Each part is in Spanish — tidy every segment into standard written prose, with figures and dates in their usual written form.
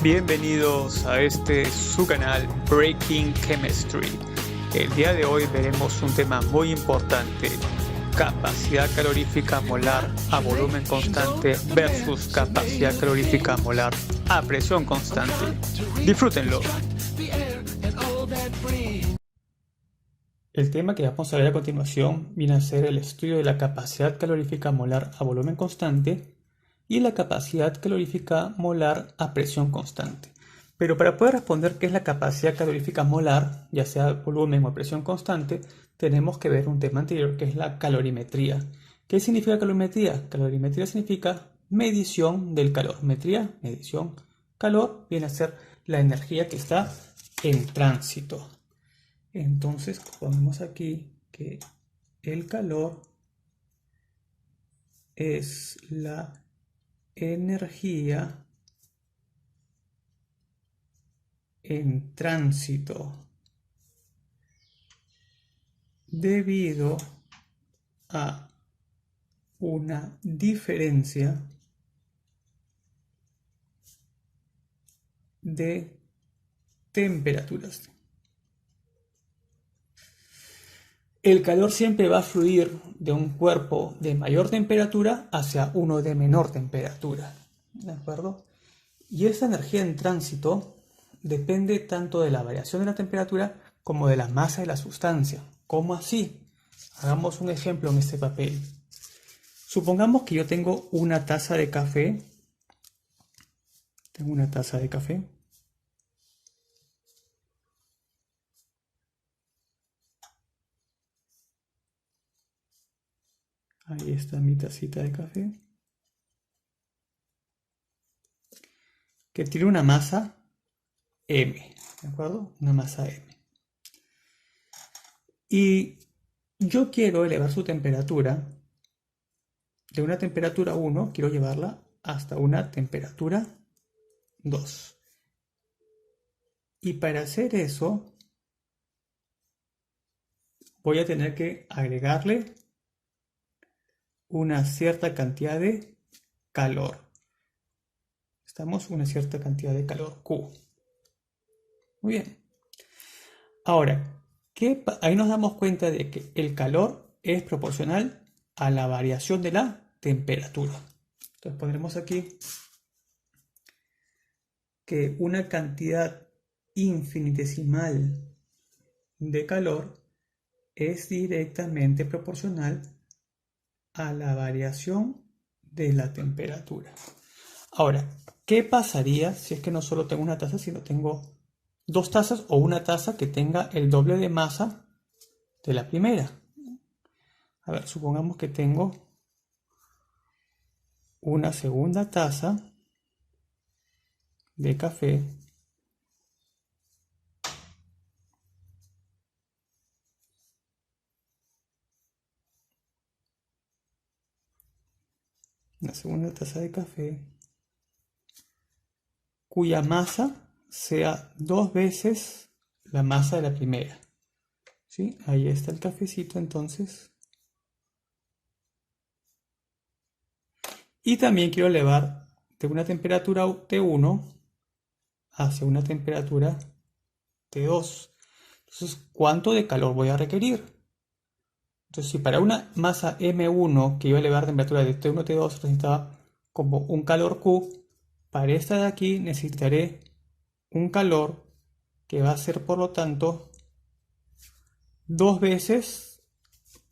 Bienvenidos a su canal Breaking Chemistry. El día de hoy veremos un tema muy importante: capacidad calorífica molar a volumen constante versus capacidad calorífica molar a presión constante. Disfrútenlo. El tema que vamos a ver a continuación viene a ser el estudio de la capacidad calorífica molar a volumen constante y la capacidad calorífica molar a presión constante. Pero para poder responder qué es la capacidad calorífica molar, ya sea volumen o a presión constante, tenemos que ver un tema anterior que es la calorimetría. ¿Qué significa calorimetría? Calorimetría significa medición del calor. Metría, medición. Calor viene a ser la energía que está en tránsito. Entonces ponemos aquí que el calor es la energía en tránsito debido a una diferencia de temperaturas. El calor siempre va a fluir de un cuerpo de mayor temperatura hacia uno de menor temperatura, ¿de acuerdo? Y esa energía en tránsito depende tanto de la variación de la temperatura como de la masa de la sustancia. ¿Cómo así? Hagamos un ejemplo en este papel. Supongamos que yo tengo una taza de café. Tengo una taza de café. Ahí está mi tacita de café. Que tiene una masa M, ¿de acuerdo? Una masa M. Y yo quiero elevar su temperatura de una temperatura 1, quiero llevarla hasta una temperatura 2. Y para hacer eso, voy a tener que agregarle una cierta cantidad de calor. Estamos una cierta cantidad de calor Q. Muy bien. Ahora, ahí nos damos cuenta de que el calor es proporcional a la variación de la temperatura. Entonces pondremos aquí que una cantidad infinitesimal de calor es directamente proporcional a la variación de la temperatura. Ahora, ¿qué pasaría si es que no solo tengo una taza, sino tengo dos tazas o una taza que tenga el doble de masa de la primera? A ver, supongamos que tengo una segunda taza de café cuya masa sea 2 veces la masa de la primera. ¿Sí? Ahí está el cafecito entonces. Y también quiero elevar de una temperatura T1 hacia una temperatura T2. Entonces, ¿cuánto de calor voy a requerir? Entonces, si para una masa M1 que iba a elevar temperatura de T1 a T2 necesitaba como un calor Q, para esta de aquí necesitaré un calor que va a ser, por lo tanto, 2 veces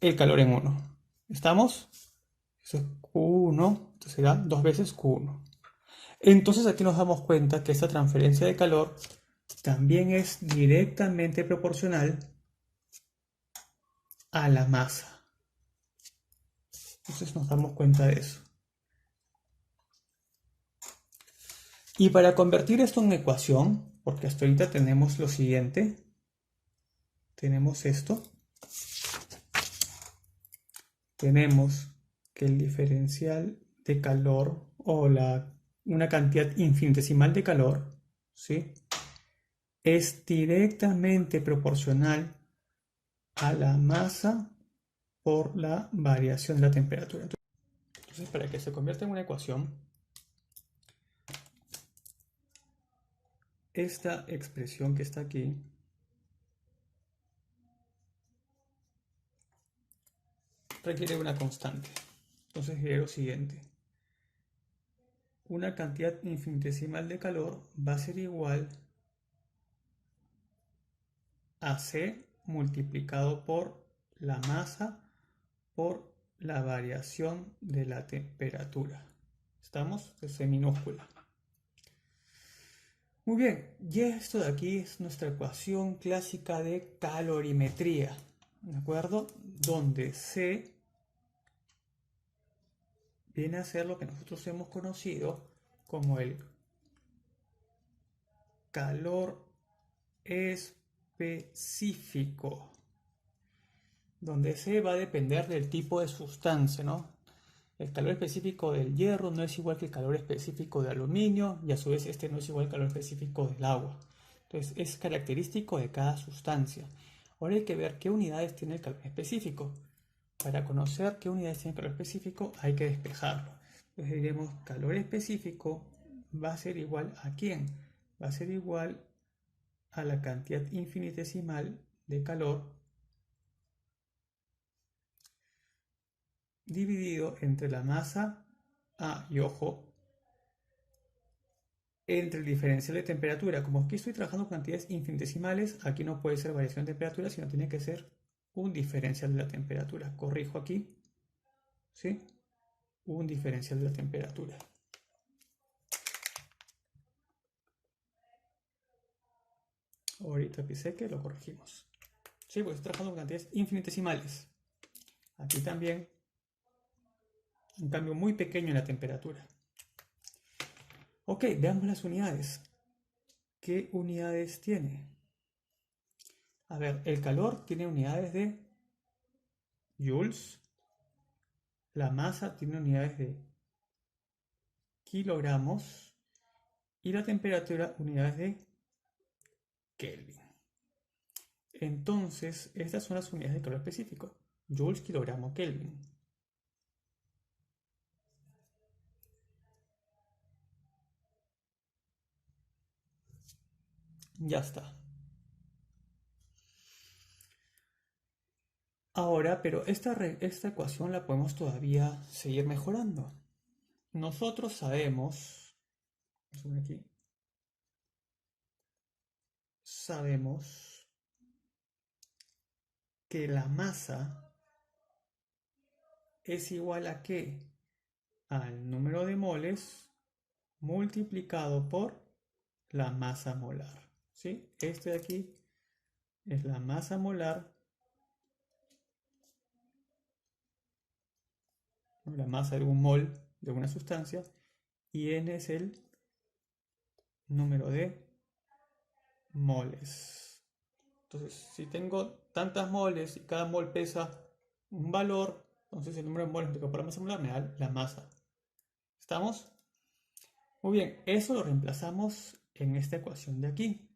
el calor en 1. ¿Estamos? Eso es Q1, entonces será 2 veces Q1. Entonces aquí nos damos cuenta que esta transferencia de calor también es directamente proporcional a la masa. Entonces nos damos cuenta de eso. Y para convertir esto en ecuación, porque hasta ahorita tenemos lo siguiente, tenemos esto, tenemos que el diferencial de calor o una cantidad infinitesimal de calor, ¿sí?, es directamente proporcional a la masa por la variación de la temperatura. Entonces, para que se convierta en una ecuación, esta expresión que está aquí requiere una constante. Entonces diré lo siguiente. Una cantidad infinitesimal de calor va a ser igual a C multiplicado por la masa por la variación de la temperatura. ¿Estamos? Es C minúscula. Muy bien, y esto de aquí es nuestra ecuación clásica de calorimetría, ¿de acuerdo? Donde C viene a ser lo que nosotros hemos conocido como el calor específico, donde C va a depender del tipo de sustancia, ¿no? El calor específico del hierro no es igual que el calor específico de aluminio y a su vez este no es igual al calor específico del agua. Entonces es característico de cada sustancia. Ahora hay que ver qué unidades tiene el calor específico. Para conocer qué unidades tiene el calor específico hay que despejarlo. Entonces diremos calor específico va a ser igual a ¿quién? Va a ser igual a la cantidad infinitesimal de calor dividido entre la masa, y ojo, entre el diferencial de temperatura. Como aquí estoy trabajando con cantidades infinitesimales, aquí no puede ser variación de temperatura, sino tiene que ser un diferencial de la temperatura. Corrijo aquí, ¿sí? Un diferencial de la temperatura. Ahorita pisé que lo corregimos. Sí, pues estoy trabajando con cantidades infinitesimales. Aquí también un cambio muy pequeño en la temperatura. Ok, veamos las unidades. ¿Qué unidades tiene? A ver, el calor tiene unidades de joules. La masa tiene unidades de kilogramos. Y la temperatura unidades de Kelvin. Entonces, estas son las unidades de calor específico. Joules, kilogramo, Kelvin. Ya está. Ahora, pero esta ecuación la podemos todavía seguir mejorando. Nosotros sabemos que la masa es igual a ¿qué? Al número de moles multiplicado por la masa molar. ¿Sí? Este de aquí es la masa molar, la masa de un mol de una sustancia, y n es el número de moles. Entonces, si tengo tantas moles y cada mol pesa un valor, entonces el número de moles multiplicado por la masa molar me da la masa. ¿Estamos? Muy bien, eso lo reemplazamos en esta ecuación de aquí.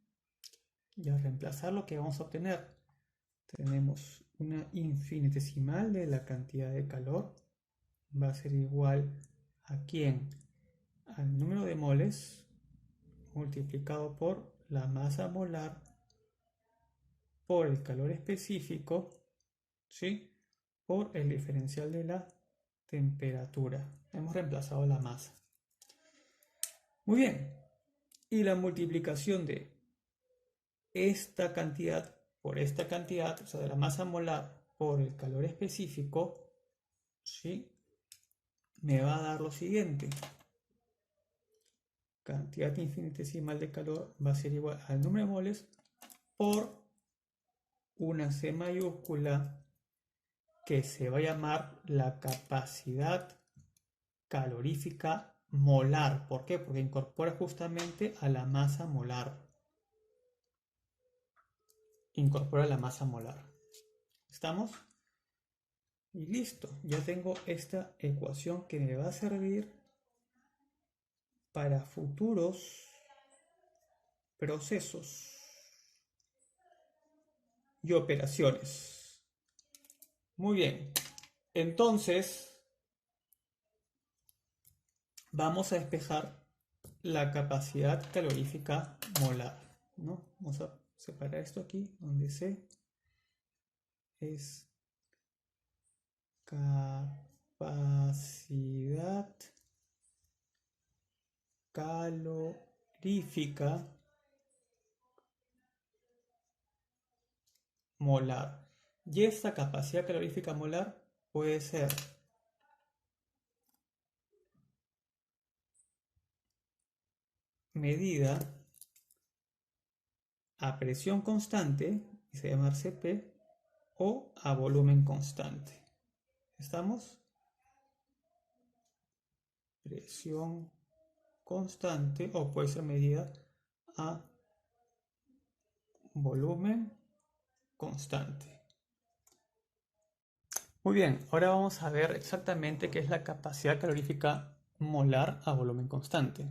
Y al reemplazar lo que vamos a obtener, tenemos una infinitesimal de la cantidad de calor. Va a ser igual a ¿quién? Al número de moles multiplicado por la masa molar por el calor específico, ¿sí? Por el diferencial de la temperatura. Hemos reemplazado la masa. Muy bien. Y la multiplicación de esta cantidad por esta cantidad, o sea, de la masa molar por el calor específico, ¿sí? Me va a dar lo siguiente. Cantidad infinitesimal de calor va a ser igual al número de moles por una C mayúscula que se va a llamar la capacidad calorífica molar. ¿Por qué? Porque incorpora justamente a la masa molar. Incorpora la masa molar. ¿Estamos? Y listo. Ya tengo esta ecuación que me va a servir para futuros procesos y operaciones. Muy bien. Entonces, vamos a despejar la capacidad calorífica molar, ¿no? Vamos a separar esto aquí, donde C es capacidad calorífica molar. Y esta capacidad calorífica molar puede ser medida a presión constante, y se llama CP, o a volumen constante. ¿Estamos? Presión constante, o puede ser medida a volumen constante. Muy bien, ahora vamos a ver exactamente qué es la capacidad calorífica molar a volumen constante.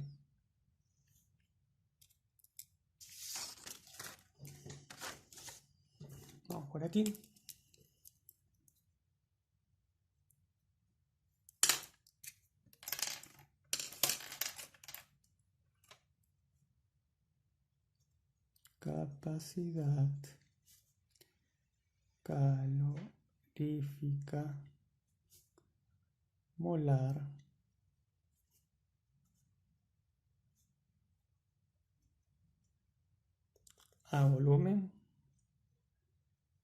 Vamos por aquí. Capacidad calorífica molar a volumen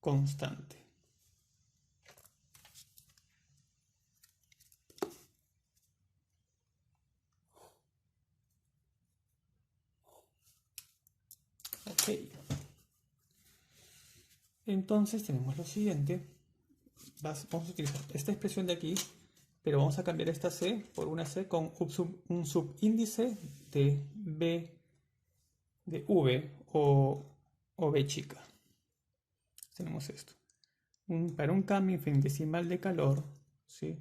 constante. Ok. Entonces tenemos lo siguiente. Vamos a utilizar esta expresión de aquí, pero vamos a cambiar esta C por una C con un subíndice de B, de V o B chica. Tenemos esto. Para un cambio infinitesimal de calor, ¿sí?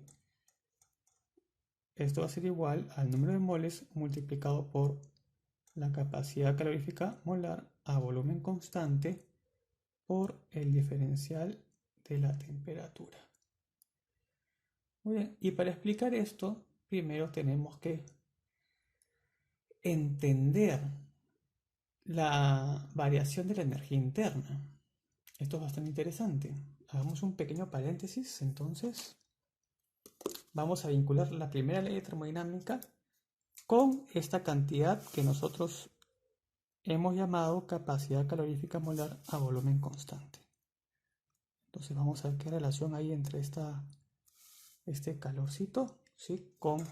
Esto va a ser igual al número de moles multiplicado por la capacidad calorífica molar a volumen constante por el diferencial de la temperatura. Muy bien, y para explicar esto, primero tenemos que entender la variación de la energía interna. Esto es bastante interesante. Hagamos un pequeño paréntesis, entonces. Vamos a vincular la primera ley de termodinámica con esta cantidad que nosotros hemos llamado capacidad calorífica molar a volumen constante. Entonces vamos a ver qué relación hay entre este calorcito, ¿sí?, con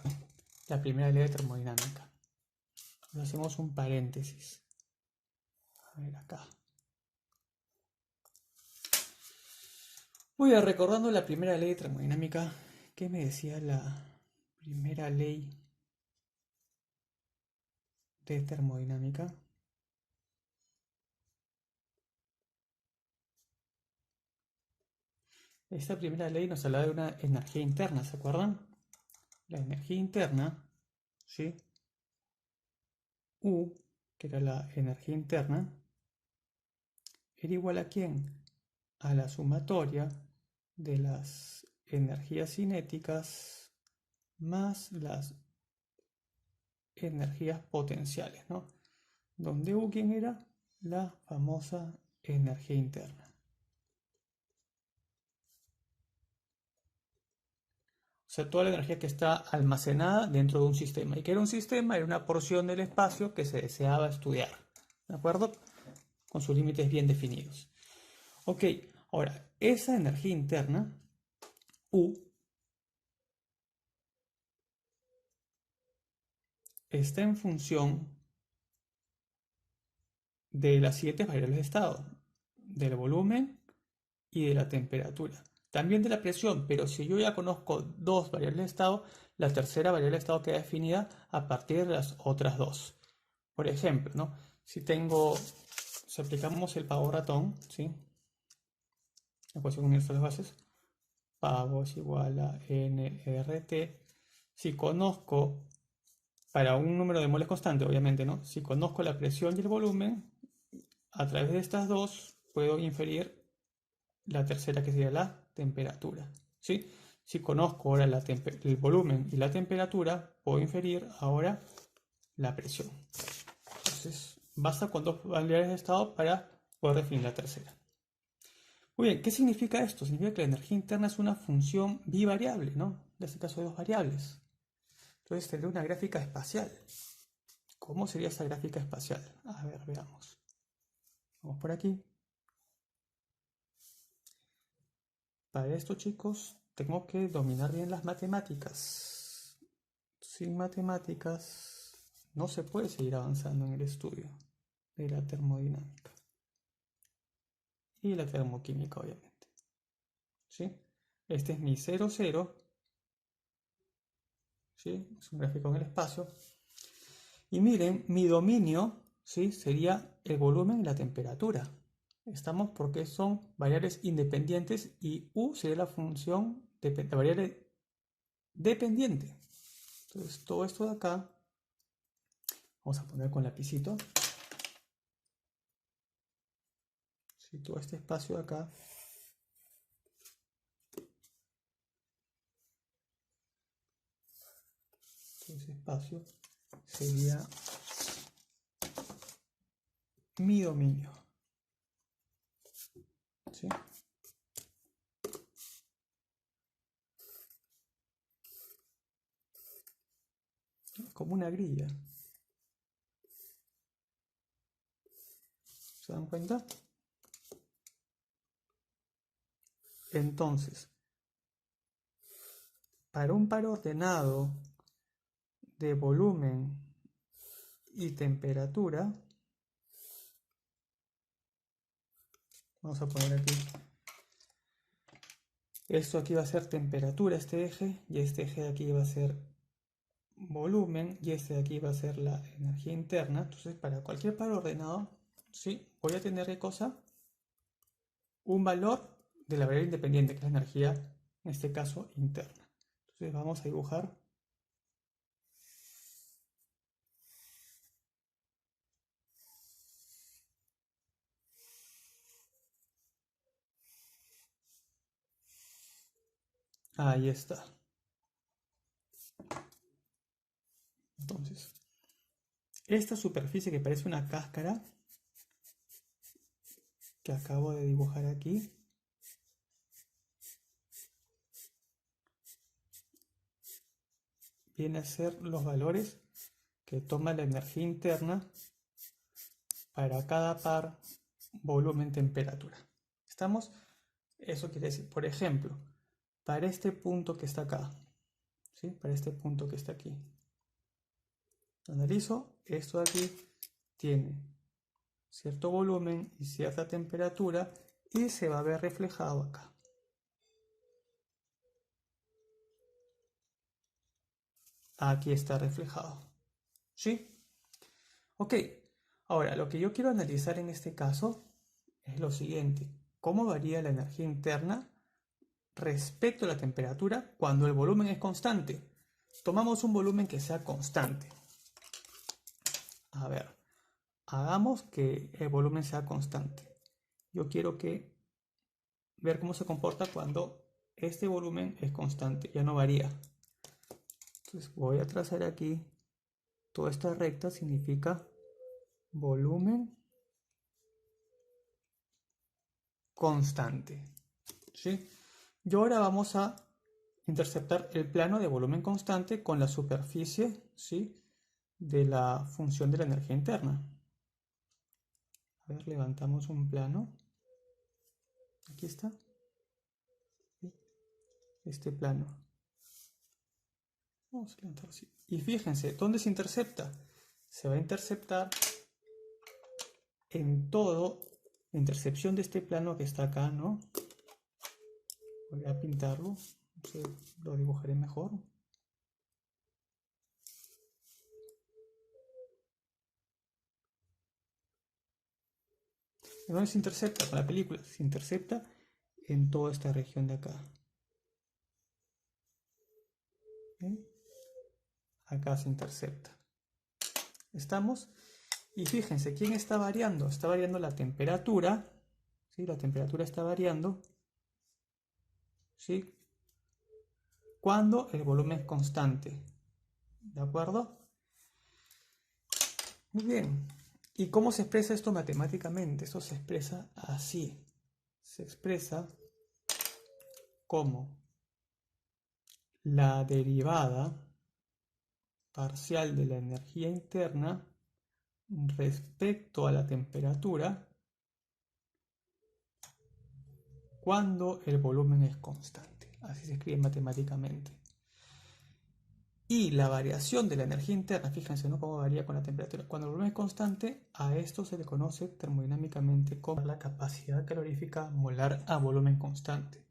la primera ley de termodinámica. Entonces hacemos un paréntesis. A ver acá. Voy a recordando la primera ley de termodinámica. ¿Qué me decía la primera ley de termodinámica? Esta primera ley nos hablaba de una energía interna, ¿se acuerdan? La energía interna, ¿sí? U, que era la energía interna, era igual a ¿quién? A la sumatoria de las energías cinéticas más las energías potenciales, ¿no? Donde U, ¿quién era? La famosa energía interna. O sea, toda la energía que está almacenada dentro de un sistema. ¿Y qué era un sistema? Era una porción del espacio que se deseaba estudiar. ¿De acuerdo? Con sus límites bien definidos. Ok, ahora, esa energía interna, U, está en función de las siguientes variables de estado: del volumen y de la temperatura. También de la presión, pero si yo ya conozco dos variables de estado, la tercera variable de estado queda definida a partir de las otras dos. Por ejemplo, ¿no? Si aplicamos el pavo ratón, ¿sí? La ecuación universal de bases, pavo es igual a nRT. Si conozco, para un número de moles constante, obviamente, ¿no? Si conozco la presión y el volumen, a través de estas dos puedo inferir la tercera, que sería la temperatura, ¿sí? Si conozco ahora el volumen y la temperatura, puedo inferir ahora la presión. Entonces, basta con dos variables de estado para poder definir la tercera. Muy bien, ¿qué significa esto? Significa que la energía interna es una función bivariable, ¿no? En este caso de dos variables. Entonces tendré una gráfica espacial. ¿Cómo sería esa gráfica espacial? A ver, veamos. Vamos por aquí. Para esto, chicos, tengo que dominar bien las matemáticas. Sin matemáticas no se puede seguir avanzando en el estudio de la termodinámica y la termoquímica, obviamente. ¿Sí? Este es mi 0, 0. ¿Sí? Es un gráfico en el espacio. Y miren, mi dominio, ¿sí? Sería el volumen y la temperatura. Estamos porque son variables independientes y U sería la función de la variable dependiente. Entonces todo esto de acá, vamos a poner con lapicito. ¿Sí? Todo este espacio de acá todo ese espacio sería mi dominio. ¿Sí? Como una grilla. ¿Se dan cuenta? Entonces, para un par ordenado de volumen y temperatura, vamos a poner aquí, esto aquí va a ser temperatura, este eje, y este eje de aquí va a ser volumen, y este de aquí va a ser la energía interna. Entonces, para cualquier par ordenado, ¿sí? Voy a tener ¿qué cosa? Un valor de la variable independiente, que es la energía, en este caso, interna. Entonces, vamos a dibujar. Ahí está. Entonces, esta superficie que parece una cáscara que acabo de dibujar aquí, viene a ser los valores que toma la energía interna para cada par volumen temperatura. ¿Estamos? Eso quiere decir, por ejemplo, para este punto que está acá, ¿sí? Para este punto que está aquí. Analizo, esto de aquí tiene cierto volumen y cierta temperatura y se va a ver reflejado acá. Aquí está reflejado. ¿Sí? Ok. Ahora, lo que yo quiero analizar en este caso es lo siguiente. ¿Cómo varía la energía interna respecto a la temperatura cuando el volumen es constante? Tomamos un volumen que sea constante. A ver, hagamos que el volumen sea constante. Yo quiero ver cómo se comporta cuando este volumen es constante, ya no varía. Entonces voy a trazar aquí toda esta recta, significa volumen constante. ¿Sí? Y ahora vamos a interceptar el plano de volumen constante con la superficie, ¿sí?, de la función de la energía interna. A ver, levantamos un plano. Aquí está. Este plano. Vamos a levantarlo así. Y fíjense, ¿dónde se intercepta? Se va a interceptar en todo la intercepción de este plano que está acá, ¿no? Voy a pintarlo. No sé, lo dibujaré mejor. ¿Dónde se intercepta? Con la película. Se intercepta en toda esta región de acá. ¿Eh? Acá se intercepta. ¿Estamos? Y fíjense, ¿quién está variando? Está variando la temperatura. ¿Sí? La temperatura está variando. ¿Sí? Cuando el volumen es constante. ¿De acuerdo? Muy bien. ¿Y cómo se expresa esto matemáticamente? Esto se expresa así. Se expresa como la derivada parcial de la energía interna respecto a la temperatura cuando el volumen es constante. Así se escribe matemáticamente. Y la variación de la energía interna, fíjense, ¿no? Cómo varía con la temperatura. Cuando el volumen es constante, a esto se le conoce termodinámicamente como la capacidad calorífica molar a volumen constante.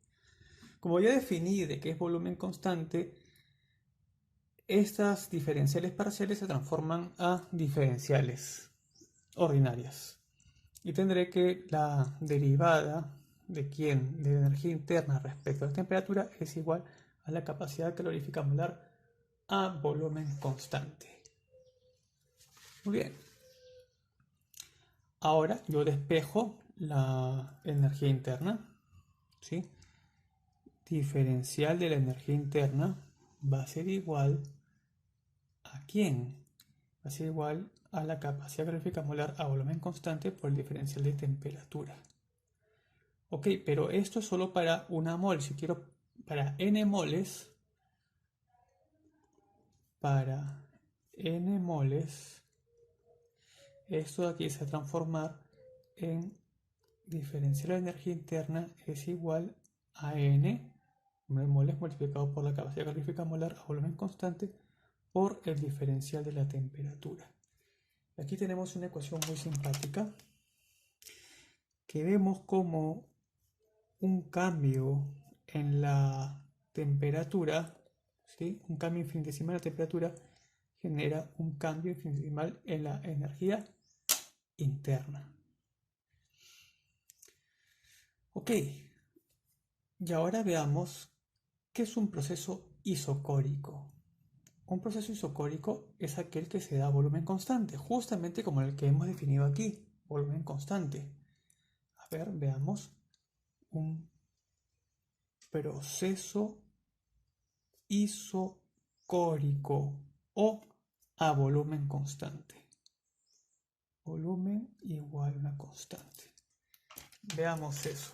Como ya definí de qué es volumen constante, estas diferenciales parciales se transforman a diferenciales ordinarias. Y tendré que la derivada de la energía interna respecto a la temperatura es igual a la capacidad calorífica molar a volumen constante. Muy bien. Ahora yo despejo la energía interna, ¿sí? Diferencial de la energía interna va a ser igual ¿a quién? Va a ser igual a la capacidad calorífica molar a volumen constante por el diferencial de temperatura. Ok, pero esto es solo para una mol. Si quiero para n moles, esto de aquí se va a transformar en diferencial de energía interna es igual a n moles multiplicado por la capacidad calorífica molar a volumen constante por el diferencial de la temperatura. Aquí tenemos una ecuación muy simpática que vemos como un cambio en la temperatura, ¿sí? Un cambio infinitesimal en la temperatura genera un cambio infinitesimal en la energía interna. Ok, y ahora veamos qué es un proceso isocórico. Un proceso isocórico es aquel que se da a volumen constante, justamente como el que hemos definido aquí, volumen constante. A ver, veamos un proceso isocórico o a volumen constante. Volumen igual a una constante. Veamos eso.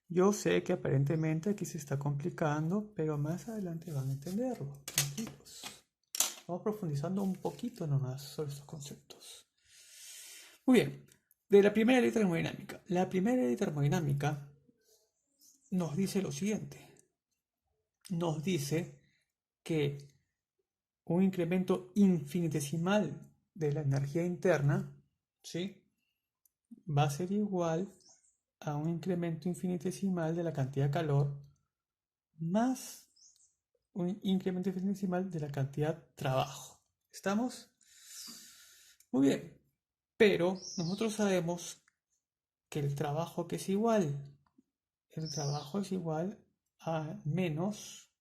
Yo sé que aparentemente aquí se está complicando, pero más adelante van a entenderlo. Tranquilos. Vamos profundizando un poquito nomás sobre estos conceptos. Muy bien. De la primera ley de termodinámica. La primera ley de termodinámica nos dice lo siguiente. Nos dice que un incremento infinitesimal de la energía interna, ¿sí? Va a ser igual a un incremento infinitesimal de la cantidad de calor más un incremento infinitesimal de la cantidad de trabajo. ¿Estamos? Muy bien. Pero nosotros sabemos que el trabajo que es igual, el trabajo es igual a menos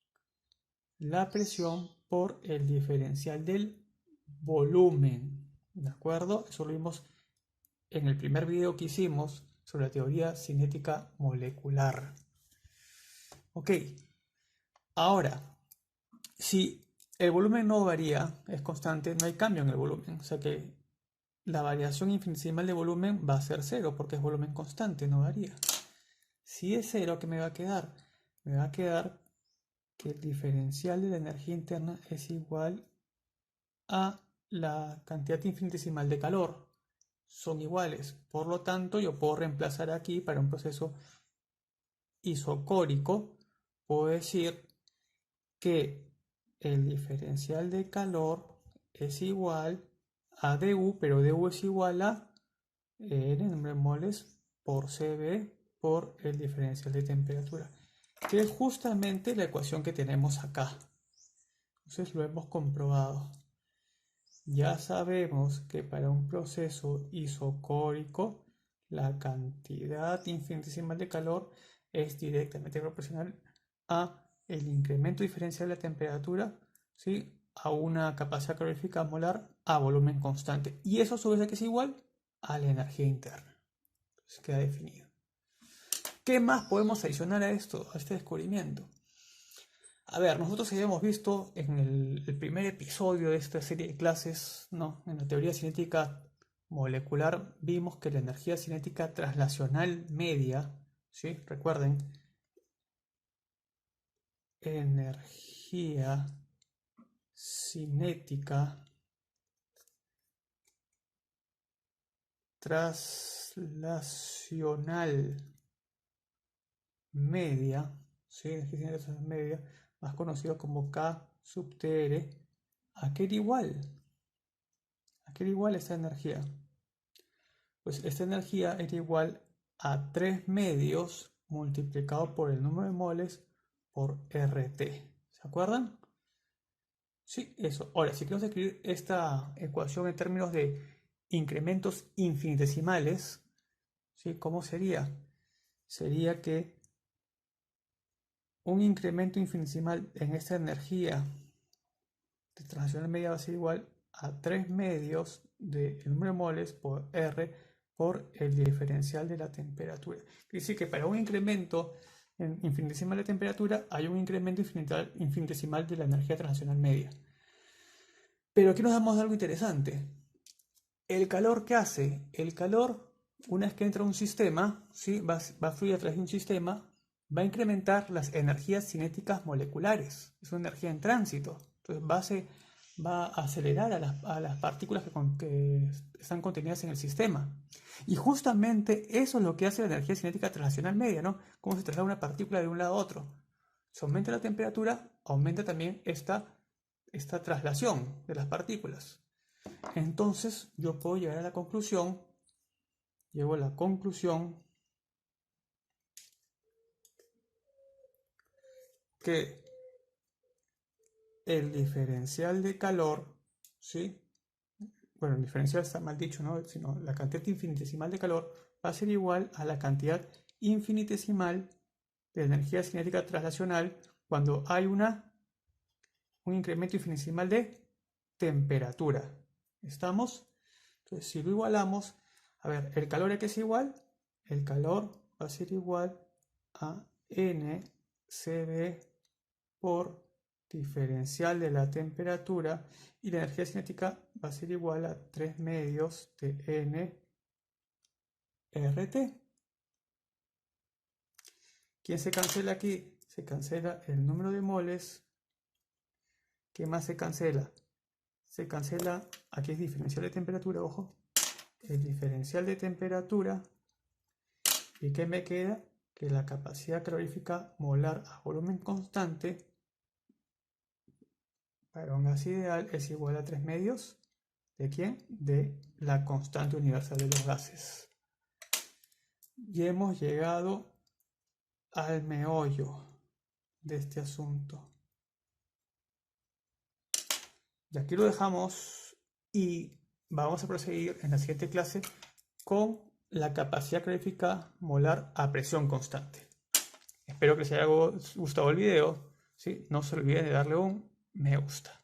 la presión por el diferencial del volumen. ¿De acuerdo? Eso lo vimos en el primer video que hicimos sobre la teoría cinética molecular. Ok, ahora, si el volumen no varía, es constante, no hay cambio en el volumen. O sea que la variación infinitesimal de volumen va a ser cero porque es volumen constante, no varía. Si es cero, ¿qué me va a quedar? Me va a quedar que el diferencial de la energía interna es igual a la cantidad infinitesimal de calor. Son iguales. Por lo tanto, yo puedo reemplazar aquí para un proceso isocórico, puedo decir que el diferencial de calor es igual a dU, pero dU es igual a N número de moles por Cv por el diferencial de temperatura, que es justamente la ecuación que tenemos acá. Entonces lo hemos comprobado. Ya sabemos que para un proceso isocórico la cantidad infinitesimal de calor es directamente proporcional a el incremento diferencial de la temperatura, ¿sí? A una capacidad calorífica molar a volumen constante. Y eso a su vez es igual a la energía interna. Entonces queda definido. ¿Qué más podemos adicionar a esto, a este descubrimiento? A ver, nosotros habíamos visto en el primer episodio de esta serie de clases, ¿no? En la teoría cinética molecular, vimos que la energía cinética translacional media, ¿sí? Recuerden, energía cinética translacional media, ¿sí? Energía cinética translacional media, más conocido como K sub TR, ¿a qué era igual? ¿A qué era igual esta energía? Pues esta energía era igual a 3 medios multiplicado por el número de moles por RT. ¿Se acuerdan? Sí, eso. Ahora, si queremos escribir esta ecuación en términos de incrementos infinitesimales, ¿sí? ¿Cómo sería? Sería que un incremento infinitesimal en esta energía de transición media va a ser igual a 3 medios del número de moles por R por el diferencial de la temperatura. Quiere decir que para un incremento infinitesimal de temperatura hay un incremento infinitesimal de la energía transicional media. Pero aquí nos damos algo interesante. ¿El calor qué hace? El calor, una vez que entra a un sistema, ¿sí? va a fluir a través de un sistema, va a incrementar las energías cinéticas moleculares. Es una energía en tránsito. Entonces va a acelerar a las partículas que están contenidas en el sistema. Y justamente eso es lo que hace la energía cinética translacional media, ¿no? Cómo se traslada una partícula de un lado a otro. Si aumenta la temperatura, aumenta también esta traslación de las partículas. Entonces yo puedo llegar a la conclusión, llego a la conclusión que el diferencial de calor, ¿sí? Bueno, el diferencial está mal dicho, ¿no? Sino la cantidad infinitesimal de calor va a ser igual a la cantidad infinitesimal de energía cinética translacional cuando hay un incremento infinitesimal de temperatura. ¿Estamos? Entonces, si lo igualamos, a ver, ¿el calor a qué es igual? El calor va a ser igual a NCB por diferencial de la temperatura y la energía cinética va a ser igual a 3 medios de nRT. ¿Quién se cancela aquí? Se cancela el número de moles. ¿Qué más se cancela? Se cancela, aquí es diferencial de temperatura, ojo, el diferencial de temperatura. ¿Y qué me queda? Que la capacidad calorífica molar a volumen constante para un gas ideal es igual a 3 medios. ¿De quién? De la constante universal de los gases. Y hemos llegado al meollo de este asunto. Y aquí lo dejamos y vamos a proseguir en la siguiente clase con la capacidad calorífica molar a presión constante. Espero que les haya gustado el video. ¿Sí? No se olviden de darle un me gusta.